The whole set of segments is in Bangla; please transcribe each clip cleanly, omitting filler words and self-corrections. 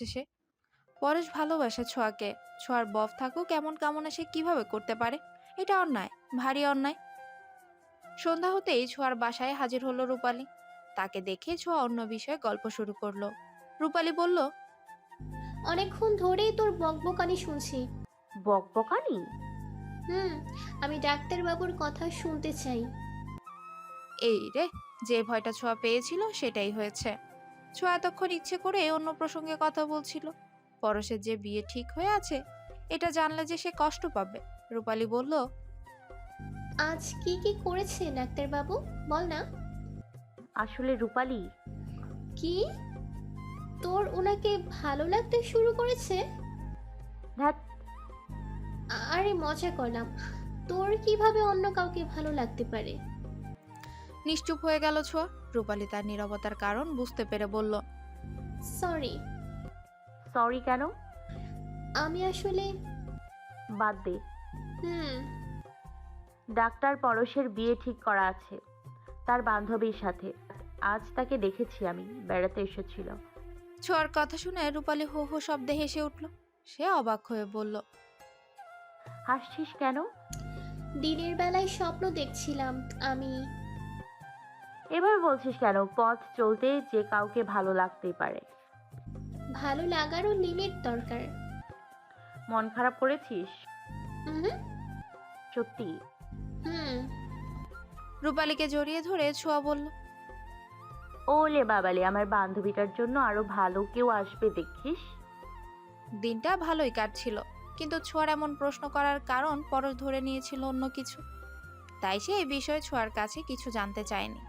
সে। পরেশ ভালোবাসে ছোঁয়াকে। ছোঁয়ার বফ থাকুক এমন কামনা সে কিভাবে করতে পারে? এটা অন্যায়, ভারী অন্যায়। সন্ধ্যা হতেই ছোঁয়ার বাসায় হাজির হলো রূপালী। তাকে দেখে ছোঁয়া অন্য বিষয়ে গল্প শুরু করলো। রূপালী বলল, অনেকক্ষণ ধরেই তোর বকবকানি শুনছি। বকবকানি? হুম। আমি ডাক্তারবাবুর কথা শুনতে চাই। এই রে, যে ভয়টা ছোঁয়া পেয়েছিল সেটাই হয়েছে। ছোঁয়া এতক্ষণ ইচ্ছে করে অন্য প্রসঙ্গে কথা বলছিল। পরশের যে বিয়ে ঠিক হয়ে আছে এটা জানলে যে সে কষ্ট পাবে। রূপালী বলল, আজ কি কি করেছে ডাক্তারবাবু, বল না। আসলে রূপালী, কি? তোর ওনাকে ভালো লাগতে শুরু করেছে? ধ্যাত, আরে মজা করলাম। তোর কিভাবে অন্য কাউকে ভালো লাগতে পারে? নিশ্চুপ হয়ে গেল ছোঁয়া। রূপালী তার নীরবতার কারণ বুঝতে পেরে বলল, সরি। সরি কেন? আমি আসলে। বাদ দে। হুম। ডাক্তার পরশের বিয়ে ঠিক করা আছে তার বান্ধবীর সাথে। আজ তাকে দেখেছি, আমি বেড়াতে এসেছিল। ছোঁয়ার কথা শুনে রূপালী হো হো শব্দে হেসে উঠল। সে অবাক হয়ে বলল, হাসছিস কেন? দিনের বেলায় স্বপ্ন দেখছিলাম আমি। এভাবে বলছিস কেন? পথ চলতে যে কাউকে ভালো লাগতেই পারে। ভালো লাগারও লিমিট দরকার। মন খারাপ করেছিস? হুম। সত্যি? হুম। রূপালীকে জড়িয়ে ধরে ছোঁয়া বলল, ওলে বাবালে, আমার বান্ধবীটার জন্য আরো ভালো কেউ আসবে দেখিস। দিনটা ভালোই কাটছিল, কিন্তু ছোঁয়ার এমন প্রশ্ন করার কারণ পরশ ধরে নিয়েছিল অন্য কিছু। তাই সে এই বিষয়ে ছোঁয়ার কাছে কিছু জানতে চায়নি।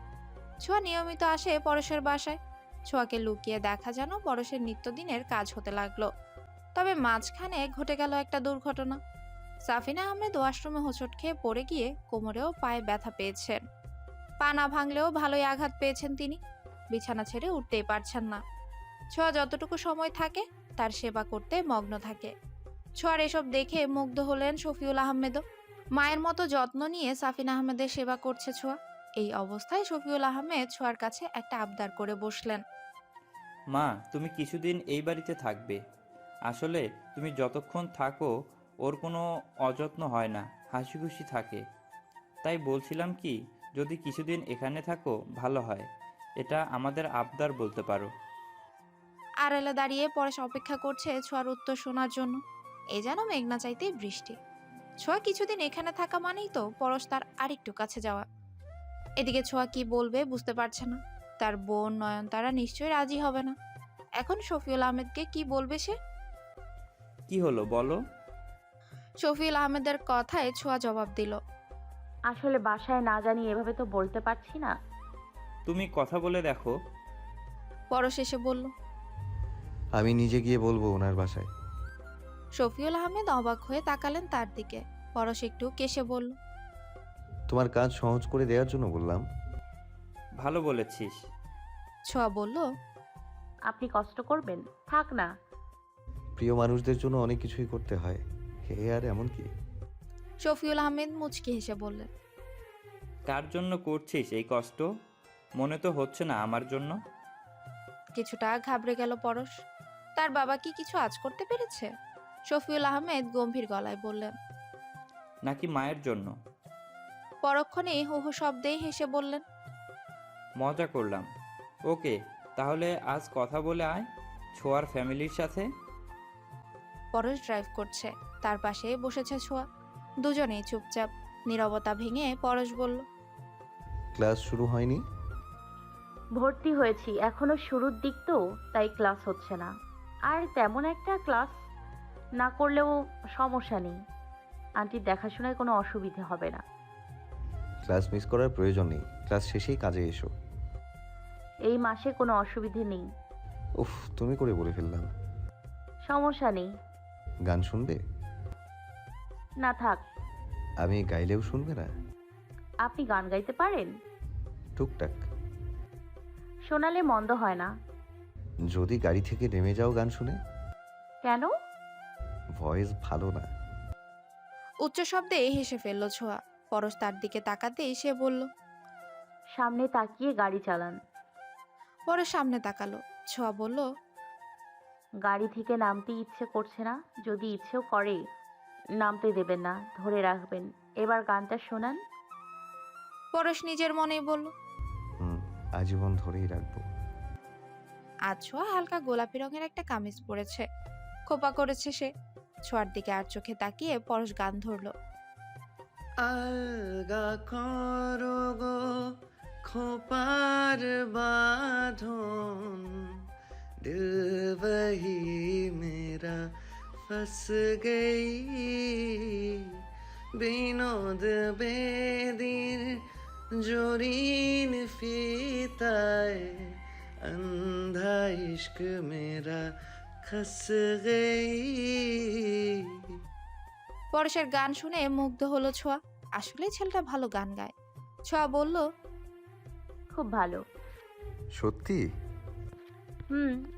ছোঁয়া নিয়মিত আসে পরশের বাসায়। ছোঁয়াকে লুকিয়ে দেখা যেন পরশের নিত্যদিনের কাজ হতে লাগলো। তবে মাঝখানে ঘটে গেল একটা দুর্ঘটনা। সাফিনা আহমেদ ওয়াশরুমে হোঁচট খেয়ে পড়ে গিয়ে কোমরেও পায়ে ব্যথা পেয়েছেন। পা না ভাঙলেও ভালোই আঘাত পেয়েছেন তিনি। বিছানা ছেড়ে উঠতেই পারছেন না। ছোঁয়া যতটুকু সময় থাকে তার সেবা করতে মগ্ন থাকে। ছোঁয়ার এসব দেখে মুগ্ধ হলেন শফিউল আহমেদও। মায়ের মতো যত্ন নিয়ে সাফিনা আহমেদের সেবা করছে ছোঁয়া। এই অবস্থায় শফিউল আহমেদ ছোঁয়ার কাছে একটা আবদার করে বসলেন। মা, তুমি কিছুদিন এই বাড়িতে থাকবে। আসলে তুমি যতক্ষণ থাকো ওর কোনো অযত্ন হয় না, হাসি খুশি থাকে। তাই বলছিলাম কি, যদি কিছুদিন এখানে থাকো ভালো হয়। এটা আমাদের আবদার বলতে পারো। আড়ালে দাঁড়িয়ে পরেশ অপেক্ষা করছে ছোঁয়ার উত্তর শোনার জন্য। এই যেন মেঘনা চাইতেই বৃষ্টি। ছোঁয়া কিছুদিন এখানে থাকা মানেই তো পরশ তার আরেকটু কাছে যাওয়া। এদিকে ছোঁয়া কি বলবে বুঝতে পারছে না। তার বোন নয়নতারা নিশ্চয়ই রাজি হবে না। এখন শফিউল আহমেদকে কি বলবে সে? কি হলো বলো? শফিউল আহমেদের কথায় ছোঁয়া জবাব দিল, আসলে বাসায় না জানি, এভাবে তো বলতে পারছি না। তুমি কথা বলে দেখো। পরশ এসে বলল। আমি নিজে গিয়ে বলবো ওনার বাসায়। শফিউল আহমেদ অবাক হয়ে তাকালেন তার দিকে। পরশ একটু কেশে বলল, তোমার কাজ সহজ করে দেওয়ার জন্য বললাম। ভালো বলেছিস। ছোঁয়া বলল, আপনি কষ্ট করবেন? থাক না। প্রিয় মানুষদের জন্য অনেক কিছুই করতে হয়, হে আর এমন কি। শফিউল আহমেদ মুচকি হেসে বললেন, কার জন্য করছিস এই কষ্ট? মনে তো হচ্ছে না আমার জন্য। কিছুটা ঘাবড়ে গেল পরশ। তার বাবা কি কিছু আজ করতে পেরেছে? শফিউল আহমেদ গম্ভীর গলায় বললেন। নাকি মায়ের জন্য? পরক্ষণে হু হু শব্দেই হেসে বললেন, মজা করলাম। ওকে, তাহলে আজ কথা বলে আয় ছোঁয়ার ফ্যামিলির সাথে। পরশ ড্রাইভ করছে, তার পাশে বসেছে ছোঁয়া। দুজনেই চুপচাপ। নীরবতা ভেঙে পরশ বলল, ক্লাস শুরু হয়নি? ভর্তি হয়েছি, এখনো শুরুর দিক তো, তাই ক্লাস হচ্ছে না। আর তেমন একটা ক্লাস না করলেও সমস্যা নেই। আন্টির দেখাশোনায় কোনো অসুবিধে হবে না। ক্লাস মিস করার প্রয়োজন নেই, ক্লাস শেষেই কাজে এসো। এই মাসে কোনো অসুবিধে নেই। উফ, তুমি করে বলে ফেললাম। সমস্যা নেই। গান শুনবে? না থাক। আমি গাইলেও শুনবে না? আপনি গান গাইতে পারেন? টুকটাক। শোনালে মন্দ হয় না। যদি গাড়ি থেকে নেমে যাও গান শুনে? কেন? ভয়েস ভালো না। উচ্চ শব্দে হেসে ফেলল ছোঁয়া। পরশ তার দিকে তাকাতেই সে বলল। সামনে তাকিয়ে গাড়ি চালান। পরশ সামনে তাকালো। ছোঁয়া বলল, গাড়ি থেকে নামতে ইচ্ছে করছে না, যদি ইচ্ছেও করে নামতে দেবেন না, ধরে রাখবেন। এবার গানটা শোনান। পরশ নিজের মনেই বলল। হুম, আজীবন ধরেই রাখবো। আজ ছোঁয়া হালকা গোলাপি রঙের একটা কামিজ পরেছে, খোপা করেছে সে। ছোঁয়ার দিকে আর চোখে তাকিয়ে পরশ গান ধরলো। আলগা করো গো খোপার বাঁধন, দিল वही मेरा फंस गई, বিনোদ বেদির জরিন ফিতায় अंधा इश्क मेरा खस गई। পরশের গান শুনে মুগ্ধ হলো ছোঁয়া। আসলে ছেলেটা ভালো গান গায়। ছোঁয়া বলল, খুব ভালো। সত্যি?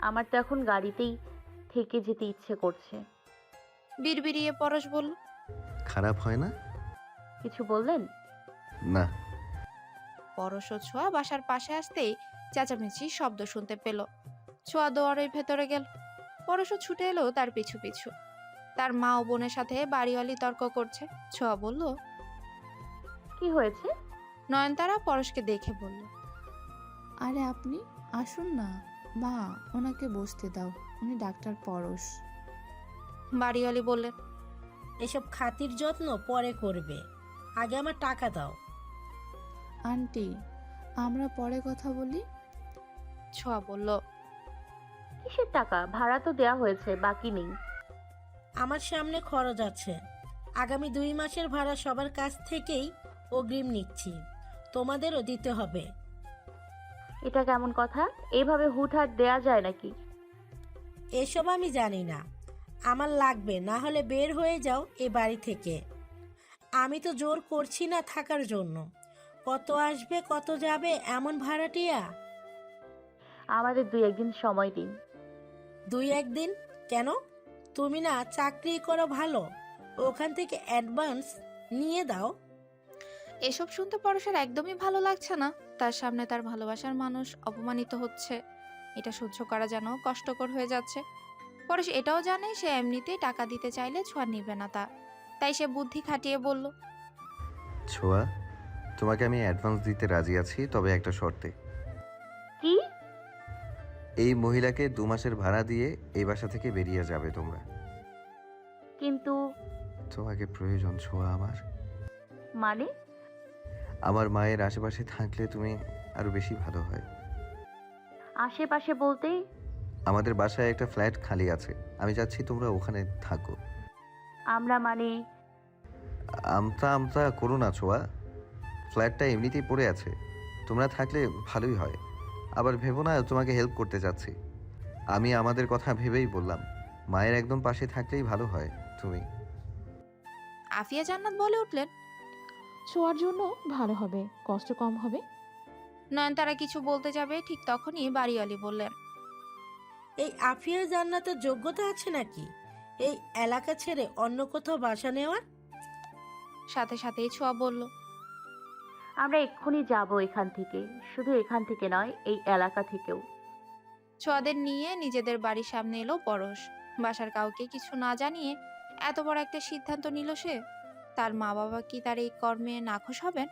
আমার তো এখন গাড়িতেই থেকে যেতে ইচ্ছে করছে। বিড়বিড়িয়ে পরশ বলল। খারাপ হয় না? কিছু বললেন? না। পরশ ও ছোঁয়া বাসার পাশে আসতেই চেঁচামেচি শব্দ শুনতে পেল। ছোঁয়া দুয়ারের ভেতরে গেল। পরশও ছুটে এলো তার পিছু পিছু। তার মা ও বোনের সাথে বাড়িওয়ালি তর্ক করছে। ছোঁয়া বলল। কি হয়েছে? নয়নতারা পরশকে দেখে বলল। আরে আপনি আসুন না মা, ওনাকে বসতে দাও, উনি ডাক্তার পরশ। বাড়িওয়ালি বললেন। এসব খাতির যত্ন পরে করবে, আগে আমার টাকা দাও। আন্টি, আমরা পরে কথা বলি। ছোঁয়া বলল। কিসের টাকা? ভাড়া তো দেয়া হয়েছে, বাকি নেই। আমার সামনে খরচ আছে, আগামী 2 মাসের ভাড়া সবার কাছ থেকেই অগ্রিম নিচ্ছি, তোমাদেরও দিতে হবে। এটা কেমন কথা? এইভাবে হুটহাট দেয়া যায় নাকি? এসব আমি জানি না, আমার লাগবে, না হলে বের হয়ে যাও এ বাড়ি থেকে। আমি তো জোর করছি না থাকার জন্য, কত আসবে কত যাবে এমন ভাড়াটিয়া। আমাদের 2-1 দিন সময় দিন। 2-1 দিন কেন? তুমি না চাকরি করো ভালো, ওখান থেকে অ্যাডভান্স নিয়ে দাও। এসব শুনতে পরশের একদমই ভালো লাগছে না। তার সামনে তার ভালোবাসার মানুষ অপমানিত হচ্ছে। এটা সহ্য করা যেন কষ্টকর হয়ে যাচ্ছে। পরশ এটাও জানে সে এমনিতেই টাকা দিতে চাইলে ছোঁয়া নিবে না তা। তাই সে বুদ্ধি খাটিয়ে বলল। ছোঁয়া, তোমাকে আমি অ্যাডভান্স দিতে রাজি আছি, তবে একটা শর্তে। কি? এই মহিলাকে 2 মাসের ভাড়া দিয়ে এই বাসা থেকে বেরিয়ে যাবে তোমরা। কিন্তু তোমাকে প্রয়োজন ছোঁয়া আমার। মানে? আমার মায়ের আশেপাশে থাকলে তুমি আরো বেশি ভালো হয়। আশেপাশে বলতে? আমাদের বাসায় একটা ফ্ল্যাট খালি আছে, আমি চাচ্ছি তোমরা ওখানে থাকো। আমরা মানে? আমতা আমতা করো না ছোঁয়া, ফ্ল্যাটটা এমনিতেই পড়ে আছে, তোমরা থাকলে ভালোই হয়। আবার ভেবো না তোমাকে হেল্প করতে চাচ্ছি, আমি আমাদের কথা ভেবেই বললাম। মায়ের একদম পাশে থাকলেই ভালো হয় তুমি। আফিয়া জান্নাত বলে উঠলেন। ছোঁয়ার জন্য ভালো হবে, কষ্ট কম হবে। নয়নতারা কিছু বলতে যাবে ঠিক তখনই বাড়িওয়ালি বললেন। এই আফিয়া জান্নাতের যোগ্যতা আছে নাকি এই এলাকা ছেড়ে অন্য কোথাও বাসা নেওয়ার? সাথে সাথেই ছোঁয়া বলল। আমরা এক্ষুনি যাব এখান থেকে, শুধু এখান থেকে নয়, এই এলাকা থেকেও। ছোঁয়াদের নিয়ে নিজেদের বাড়ির সামনে এলো পরশ। বাসার কাউকে কিছু না জানিয়ে এত বড় একটা সিদ্ধান্ত নিল সে। তার মা বাবা কি তার এই কর্মে নাখুশ হবেন?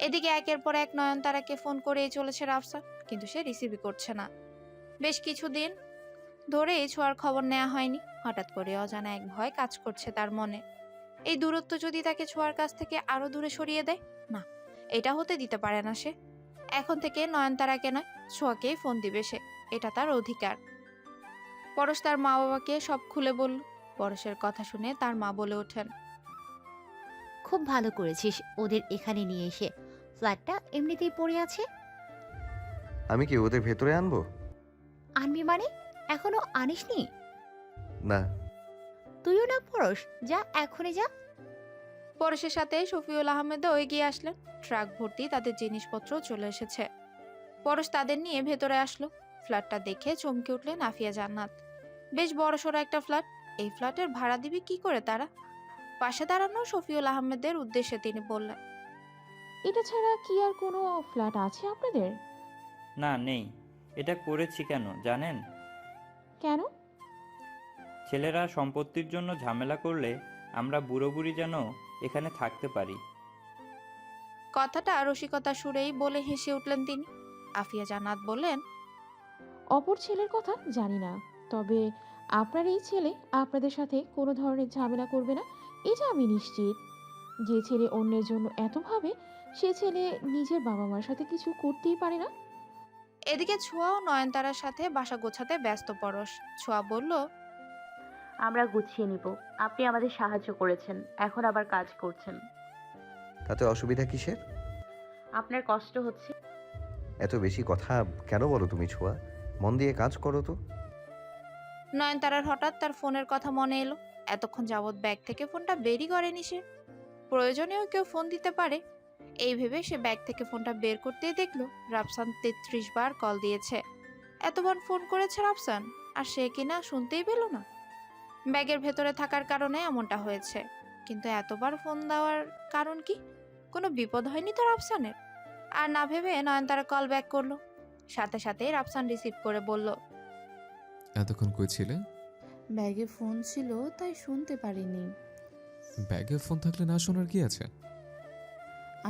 এদিকে একের পর এক নয়নতারাকে ফোন করে চলেছে রাফসান, কিন্তু সে রিসিভই করছে না। বেশ কিছুদিন ধরে ছোঁয়ার খবর নেওয়া হয়নি। হঠাৎ করে অজানা এক ভয় কাজ করছে তার মনে। এই দূরত্ব যদি তাকে ছোঁয়ার কাছ থেকে আরো দূরে সরিয়ে দেয়, না, এটা হতে দিতে পারে না সে। এখন থেকে নয়নতারাকে নয়, ছোঁয়াকেই ফোন দিবে সে, এটা তার অধিকার। পরশ তার মা বাবাকে সব খুলে বলল। পরশের কথা শুনে তার মা বলে ওঠেন। খুব ভালো করেছিস ওদের এখানে নিয়ে এসে, ফ্ল্যাটটা এমনিতেই পড়ে আছে। আমি কি ওদের ভেতরে আনবো? আনবি মানে? এখনো আনিসনি? না। তুইও না পরশ, যা এখনই যা। পরশের সাথে শফিউল আহমেদও এগিয়ে আসলেন। ট্রাক ভর্তি তাদের জিনিসপত্র চলে এসেছে। পরশ তাদের নিয়ে ভেতরে আসলো। ফ্ল্যাটটা দেখে চমকে উঠলেন আফিয়া জান্নাত। বেশ বড়সড় একটা ফ্ল্যাট। এই ফ্ল্যাটের ভাড়া দিবে কি করে তারা? পাশে দাঁড়ানো শফিউল আহমেদের উদ্দেশ্যে তিনি বললেন। এটা ছাড়া কি আর কোনো ফ্ল্যাট আছে আপনাদের? না, নেই। এটা করেছি কেন জানেন? কেন? ছেলেরা সম্পত্তির জন্য ঝামেলা করলে আমরা বুড়ো বুড়ি যেন এখানে থাকতে পারি। কথাটা রসিকতা সুরেই বলে হেসে উঠলেন তিনি। আফিয়া জান্নাত বললেন, অপর ছেলের কথা জানি না, তবে আপনার এই ছেলে আপনাদের সাথে কোনো ধরনের ঝামেলা করবে না, এটা আমি নিশ্চিত। যে ছেলে অন্যের জন্য এত ভাবে, সে ছেলে নিজের বাবা মার সাথে কিছু করতেই পারে না। এদিকে ছোঁয়াও নয়নতারার সাথে বাসা গোছাতে ব্যস্ত পরশ। ছোঁয়া বলল, আমরা গুছিয়ে নিব। আপনি আমাদের সাহায্য করেছেন, এখন আবার কাজ করছেন। তাতে অসুবিধা কিসের? আপনার কষ্ট হচ্ছে। এত বেশি কথা কেন বলো তুমি ছোঁয়া? মন দিয়ে কাজ করো তো। নয়নতারার হঠাৎ তার ফোনের কথা মনে এলো। এতক্ষণ যাবৎ ব্যাগ থেকে ফোনটা বেরই করেনি সে। প্রয়োজনেও কেউ ফোন দিতে পারে এই ভেবে সে ব্যাগ থেকে ফোনটা বের করতেই দেখলো রাফসান 33 বার কল দিয়েছে। এতবার ফোন করেছে রাফসান, আর সে কিনা শুনতেই পেল না। ব্যাগের ভেতরে থাকার কারণে এমনটা হয়েছে, কিন্তু এতবার ফোন দেওয়ার কারণ কি? কোনো বিপদ হয়নি তো রাফসানের? আর না ভেবে নয়নতারা কল ব্যাক করলো। সাথে সাথেই রাফসান রিসিভ করে বলল, এতক্ষণ কই ছিলে? ব্যাগে ফোন ছিল তাই শুনতে পারিনি। ব্যাগে ফোন থাকলে না শোনার কি আছে?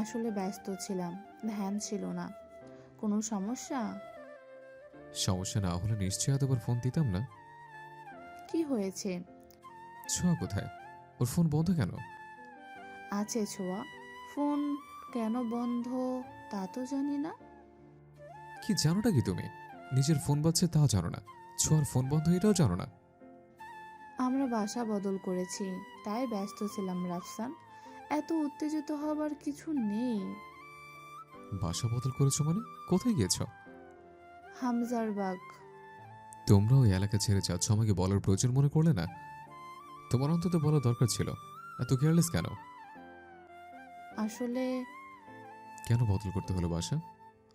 আসলে ব্যস্ত ছিলাম, ধ্যান ছিল না। কোনো সমস্যা? সমস্যা না হলে নিশ্চয়ই এতবার ফোন দিতাম না। কি হয়েছে? ছোঁয়া কোথায়? ওর ফোন বন্ধ কেন? আছে ছোঁয়া, ফোন কেন বন্ধ তা তো জানি না। কি জানোটা কি তুমি? নিজের ফোন বাজছে তাও জানো না, ছোঁয়ার ফোন বন্ধ এটাও জানো না? আমরা বাসা বদল করেছি, তাই ব্যস্ত ছিলাম রাফসান। এত উত্তেজিত হবার কিছু নেই। বাসা বদল করেছো মানে? কোথায় গিয়েছো? হামজার বাগ। তোমরা ওই এলাকা ছেড়ে যাচ্ছ, আমাকে বলার প্রয়োজন মনে করলে না? তোমার অন্তত বলা দরকার ছিল। এত কেয়ারলেস কেন? আসলে কেন বদল করতে হলো বাসা?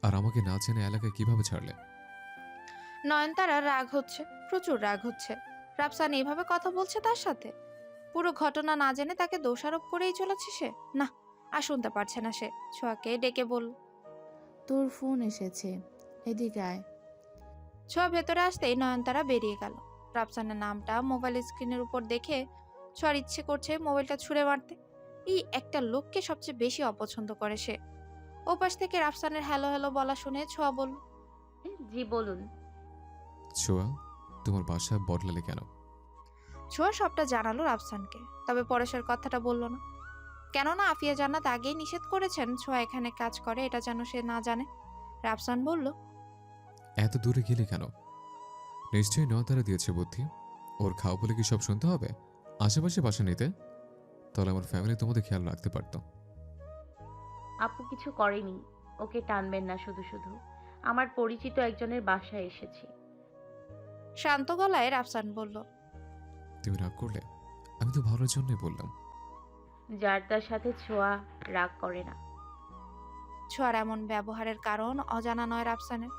আর আমাকে না চেনে এলাকায় কিভাবে ছাড়লে? নয়নতারা রাগ হচ্ছে, প্রচুর রাগ হচ্ছে। রাফসান এইভাবে কথা বলছে তার সাথে। পুরো ঘটনা না জেনে তাকে দোষারোপ করেই চলেছে সে। না, আর শুনতে পারছে না সে। ছোঁয়াকে ডেকে বলল, তোর ফোন এসেছে, এদিকে আয়। ছোঁয়া ভেতরে আসতেই নয়নতারা বেরিয়ে গেল। রাফসানের নামটা মোবাইল স্ক্রিনের উপর দেখে ছোঁয়ার ইচ্ছে করছে মোবাইলটা ছুঁড়ে মারতে। এই একটা লোককে সবচেয়ে বেশি অপছন্দ করে সে। ওপাশ থেকে রাফসানের হ্যালো হ্যালো বলা শুনে ছোঁয়া বলল, জি বলুন। ছোঁয়া, তোমার বাসা বদলালে কেন? ছোঁয়া সবটা জানালো রাফসানকে, তবে পরেশের কথাটা বলল না। কেননা আফিয়া জান্নাত আগেই নিষেধ করেছেন ছোঁয়া এখানে কাজ করে, এটা যেন সে না জানে। রাফসান বলল, এত দূরে গেলে কেন? নিশ্চয়ই নয়নতারা দিয়েছে বুদ্ধি। ওর খাও বলে কি সব শুনতে হবে? আশেপাশে বাসা নিতে, তাহলে আমার ফ্যামিলি তোমাদের খেয়াল রাখতে পারতো। আপু কিছু করেনি, ওকে টানবেন না শুধু শুধু। আমার পরিচিত একজনের বাসায় এসেছি। শান্ত গলায় রাফসান বলল, তুমি রাগ করলে? আমি তো ভালোর জন্যই বললাম। যার তার সাথে ছোঁয়া রাগ করে না। ছোঁয়ার এমন ব্যবহারের কারণ অজানা নয় রাফসানের।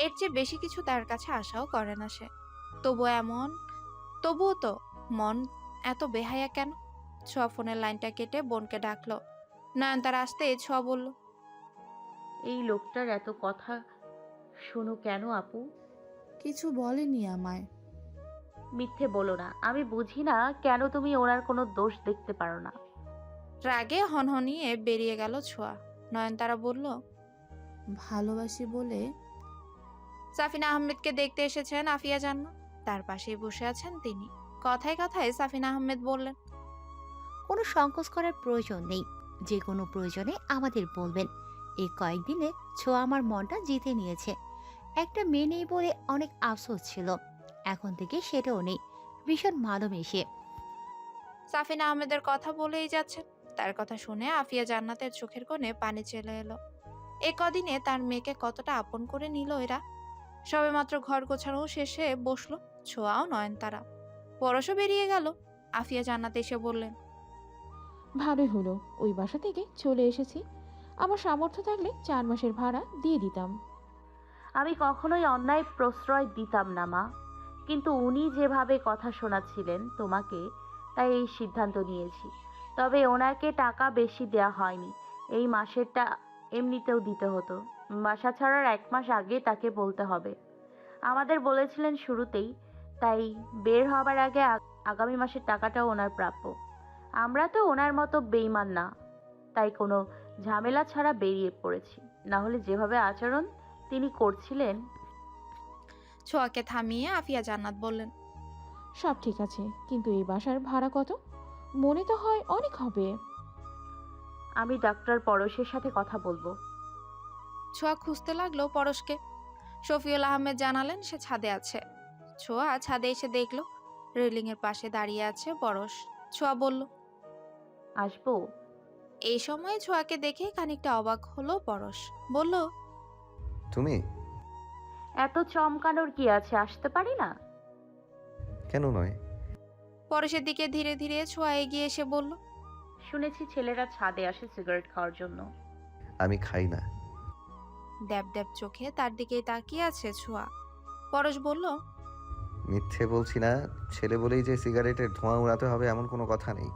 এর চেয়ে বেশি কিছু তার কাছে আশাও করে না সে। তবুও তো মন এত বেহায়া কেন? ছোঁয়া ফোনের লাইনটা কেটে বোনকে ডাকলো। নয়নতারা আসতে ছোঁয়া বলল, এই লোকটার এত কথা শুনো কেন আপু? কিছু বলেনি আমায়। মিথ্যে বলো না, আমি বুঝি না কেন তুমি ওনার কোনো দোষ দেখতে পারো না। রাগে হনহনিয়ে বেরিয়ে গেল ছোঁয়া। নয়নতারা বলল, ভালোবাসি বলে। সাফিনা আহমেদকে দেখতে এসেছেন আফিয়া জান্নাত। তার পাশেই বসে আছেন তিনি। কথায় কথায় সাফিনা আহমেদ বললেন, কোনো সংকোচ করার প্রয়োজন নেই, যে কোনো প্রয়োজনে আমাদের বলবেন। এই কয়েকদিনে ছোঁয়া আমার মনটা জিতে নিয়েছে। একটা মেয়ে নেই বলে অনেক আফসোস ছিল, এখন থেকে সেটাও নেই। ভীষণ ভালোমেশে। সাফিনা আহমেদের কথা বলেই যাচ্ছেন। তার কথা শুনে আফিয়া জান্নাতের চোখের কোণে পানি চলে এলো। এ কদিনে তার মেয়েকে কতটা আপন করে নিল এরা। সবেমাত্র ঘর গোছানো শেষে বসলো ছোঁয়াও নয়নতারা। পরশও বেরিয়ে গেল। আফিয়া জান্নাত এসে বললেন, ভালোই হলো ওই বাসা থেকে চলে এসেছি। আমার সামর্থ্য থাকলে 4 মাসের ভাড়া দিয়ে দিতাম। আমি কখনোই অন্যায় প্রশ্রয় দিতাম না মা, কিন্তু উনি যেভাবে কথা শোনাচ্ছিলেন তোমাকে, তাই এই সিদ্ধান্ত নিয়েছি। তবে ওনাকে টাকা বেশি দেয়া হয়নি, এই মাসেরটা এমনিতেও দিতে হতো। বাসা ছাড়ার 1 মাস আগে তাকে বলতে হবে। আমাদের বলেছিলেন শুরুতেই, তাই বের হবার আগে আগামী মাসের টাকাটাও ওনার প্রাপ্য। আমরা তো ওনার মতো বেইমান না, তাই কোনো ঝামেলা ছাড়া বেরিয়ে পড়েছি। না হলে যেভাবে আচরণ তিনি করছিলেন। ছোঁয়াকে থামিয়ে আফিয়া জান্নাত বললেন, সব ঠিক আছে, কিন্তু এই বাসার ভাড়া কত? মনে তো হয় অনেক হবে। আমি ডাক্তার পরশের সাথে কথা বলবো। ছোঁয়া খুঁজতে লাগলো পরশকে। শফিউল আহমেদ জানালেন সে ছাদে আছে। ছোঁয়া ছাদে এসে দেখলো রেলিং এর পাশে দাঁড়িয়ে আছে পরশ। ছোঁয়া বলল, আসবো? এই সময় ছোঁয়াকে দেখে খানিকটা অবাক হলো পরশ। বলল, তুমি? এত চমকানোর কি আছে, আসতে পারি না? কেন নয়? পরশের দিকে ধীরে ধীরে ছোঁয়া এগিয়ে এসে বলল, শুনেছি ছেলেরা ছাদে আসে সিগারেট খাওয়ার জন্য। আমি খাই না। ড্যাব ড্যাব চোখে তার দিকেই তাকিয়ে আছে ছোঁয়া। পরশ বলল, মিথ্যে বলছি না। ছেলে বলেই যে সিগারেটের ধোঁয়া উড়াতে হবে এমন কোনো কথা নেই।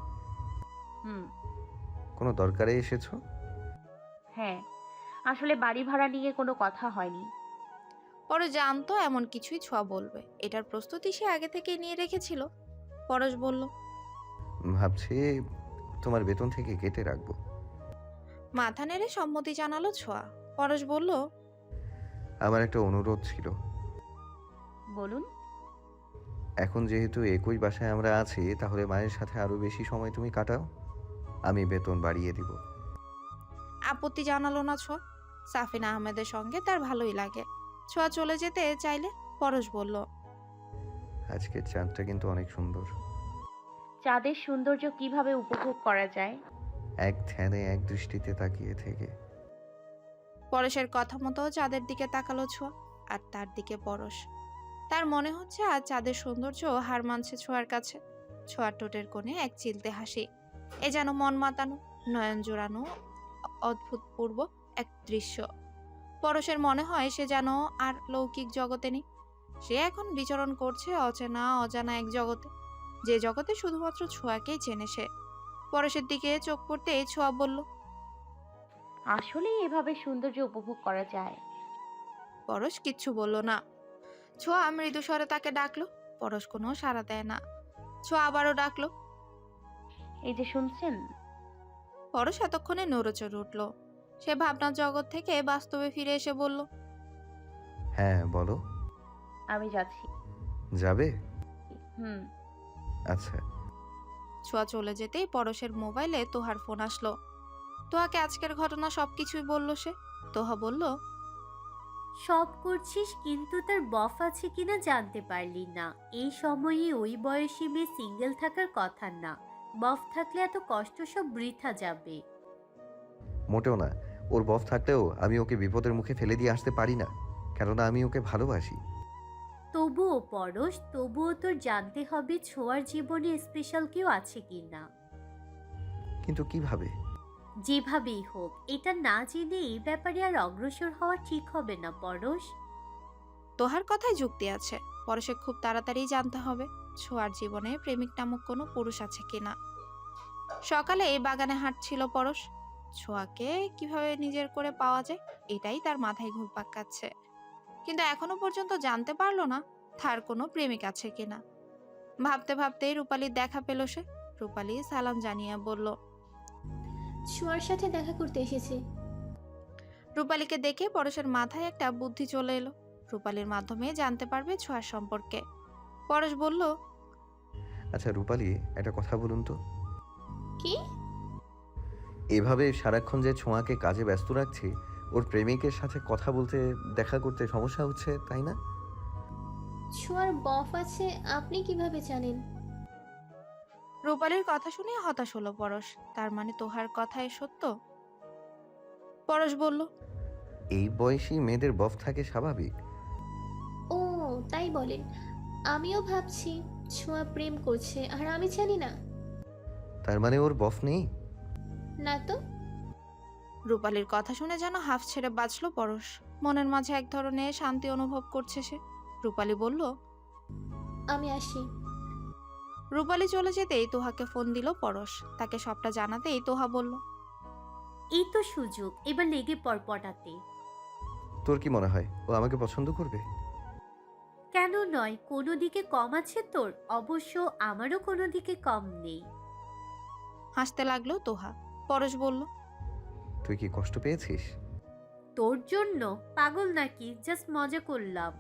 হুম। কোনো দরকারে এসেছো? হ্যাঁ, আসলে বাড়ি ভাড়া নিয়ে কোনো কথা হয়নি। পরশ জানতো এমন কিছুই ছোঁয়া বলবে, এটার প্রস্তুতি সে আগে থেকেই নিয়ে রেখেছিল। পরশ বলল, ভাবছি তোমার বেতন থেকে কেটে রাখবো। মাথা নেড়ে সম্মতি জানালো ছোঁয়া। পরশ বলল, আমার একটা অনুরোধ ছিল। বলুন। এখন যেহেতু একই বাসায় আমরা আছি, তাহলে মায়ের সাথে আরো বেশি সময় তুমি কাটাও। আমি বেতন বাড়িয়ে দিব। আপত্তি জানালো না ছোঁয়া। সাফিনা আহমেদের সঙ্গে তার ভালোই লাগে। ছোঁয়া চলে যেতে চাইলে পরশ বলল, আজকের চাঁদটা কিন্তু অনেক সুন্দর। চাঁদের সৌন্দর্য কিভাবে উপভোগ করা যায়? এক ধ্যানে এক দৃষ্টিতে তাকিয়ে থেকে। পরশের কথা মতো চাঁদের দিকে তাকালো ছোঁয়া, আর তার দিকে পরশ। তার মনে হচ্ছে আজ চাঁদের সৌন্দর্য হার মানছে ছোঁয়ার কাছে। ছোঁয়ার ঠোঁটের কোণে এক চিলতে হাসি। এ যেন মন মাতানো, নয়ন জোড়ানো, অদ্ভুতপূর্ব এক দৃশ্য। পরশের মনে হয় সে যেন আর লৌকিক জগতে নেই। সে এখন বিচরণ করছে অচেনা অজানা এক জগতে, যে জগতে শুধুমাত্র ছোঁয়াকেই চেনে সে। পরশের দিকে চোখ পড়তেই ছোঁয়া বলল, আসলেই এভাবে সৌন্দর্য উপভোগ করা যায়? পরশ কিচ্ছু বলল না। ছোঁয়া মৃদু স্বরে তাকে ডাকলো। পরশ কোনো সাড়া দেয় না। ছোঁয়া আবারও ডাকলো, এই যে শুনছেন? পরশ এতক্ষণে নড়েচড়ে উঠল। সে ভাবনার জগৎ থেকে বাস্তবে ফিরে এসে বলল, হ্যাঁ বলো। আমি যাচ্ছি। যাবে? হুম। আচ্ছা। ছোঁয়া চলে যেতেই পরশের মোবাইলে তোহার ফোন আসলো। তোহাকে আজকের ঘটনা সবকিছুই বলল সে। তোহা বলল, সব করছিস কিন্তু তার বফ আছে কিনা জানতে পারলি না। এই সময়ে ওই বয়সী মেয়ে সিঙ্গেল থাকার কথা না। বফ থাকলে এত কষ্ট সব বৃথা যাবে। মোটেও না। ওর বফ থাকলেও আমি ওকে বিপদের মুখে ফেলে দিয়ে আসতে পারি না, কেননা আমি ওকে ভালোবাসি। তবুও পরশ, তবুও তোর জানতে হবে ছোঁয়ার জীবনে স্পেশাল কেউ আছে কিনা। কিন্তু কিভাবে? যেভাবেই হোক, এটা না জেনে এই ব্যাপারে আর অগ্রসর হওয়া ঠিক হবে না পরশ। তোহার কথায় যুক্তি আছে। পরশে খুব তাড়াতাড়ি জানতে হবে ছোঁয়ার জীবনে প্রেমিক নামক কোনো পুরুষ আছে কিনা। সকালে এই বাগানে হাঁটছিল পরশ। ছোঁয়াকে কিভাবে নিজের করে পাওয়া যায় এটাই তার মাথায় ঘুরপাক খাচ্ছে। কিন্তু এখনো পর্যন্ত জানতে পারলো না তার কোনো প্রেমিক আছে কিনা। ভাবতে ভাবতেই রূপালীর দেখা পেল সে। রূপালী সালাম জানিয়ে বলল, ছোঁয়ার সাথে দেখা করতে এসেছি। রূপালীকে দেখে পরশের মাথায় একটা বুদ্ধি চলে এলো। রূপালীর মাধ্যমে জানতে পারবে ছোঁয়ার সম্পর্কে। পরশ বলল, আচ্ছা রূপালী, একটা কথা বলুন তো। কি? এভাবে সারাক্ষণ যে ছোঁয়াকে কাজে ব্যস্ত রাখছি, ওর প্রেমিকের সাথে কথা বলতে দেখা করতে সমস্যা হচ্ছে, তাই না? ছোঁয়ার বফ আছে আপনি কিভাবে জানেন? রূপালীর কথা শুনে হতাশ হলো পরশ। তার মানে তোহার কথাই সত্য? পরশ বলল, এই বয়সী মেয়েদের বফ থাকে স্বাভাবিক। ও তাই বলেন। আমিও ভাবছি ছোঁয়া প্রেম করছে আর আমি জানি না। তার মানে ওর বফ নেই? না তো। রূপালীর কথা শুনে যেন হাফ ছেড়ে বাঁচলো পরশ। মনের মাঝে এক ধরনের শান্তি অনুভব করছে সে। রূপালী বলল, আমি আসি। রূপালী চলে যেতেই তোহাকে ফোন দিল পরশ। তাকে সবটা জানাতেই তোহা বলল, এই তো সুযোগ, এবার লেগে পড় পটাতে। তোর কি মনে হয় ও আমাকে পছন্দ করবে? কেন নয়, কোনো দিকে কম আছে তোর? অবশ্য আমারও কোনো দিকে কম নেই। হাসতে লাগলো তোহা। পরশ বলল, তুই কি কষ্ট পেয়েছিস? তোর জন্য? পাগল নাকি, জাস্ট মজা করলাম।